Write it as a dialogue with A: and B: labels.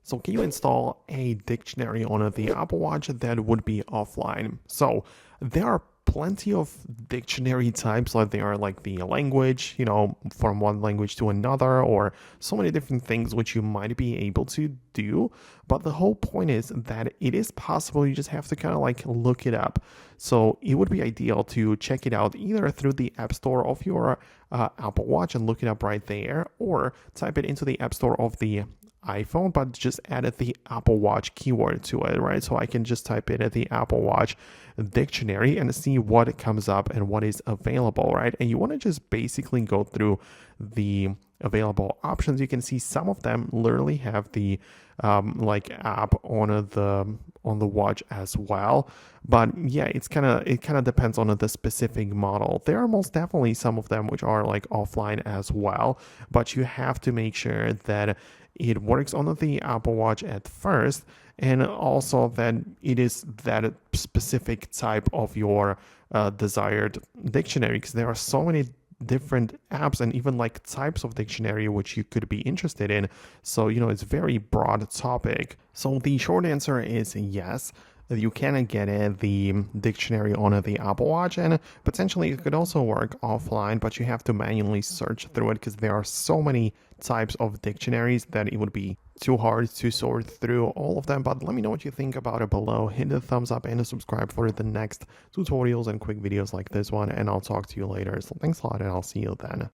A: So can you install a dictionary on the Apple Watch that would be offline? So there are plenty of dictionary types, like they are like the language, from one language to another, or so many different things which you might be able to do. But the whole point is that it is possible. You just have to kind of like look it up. So it would be ideal to check it out either through the App Store of your Apple Watch and look it up right there, or type it into the App Store of the iPhone, but just added the Apple Watch keyword to it, right? So I can just type in at the Apple Watch dictionary and see what comes up and what is available, right? And you want to just basically go through the available options. You can see some of them literally have the app on the watch as well. But yeah, it kind of depends on the specific model. There are most definitely some of them which are like offline as well, but you have to make sure that it works on the Apple Watch at first, and also that it is that specific type of your desired dictionary, because there are so many different apps and even like types of dictionary which you could be interested in. So it's a very broad topic. So the short answer is yes, you can get the dictionary on the Apple Watch, and potentially it could also work offline, but you have to manually search through it because there are so many types of dictionaries that it would be too hard to sort through all of them. But let me know what you think about it below. Hit the thumbs up and subscribe for the next tutorials and quick videos like this one, and I'll talk to you later. So thanks a lot, and I'll see you then.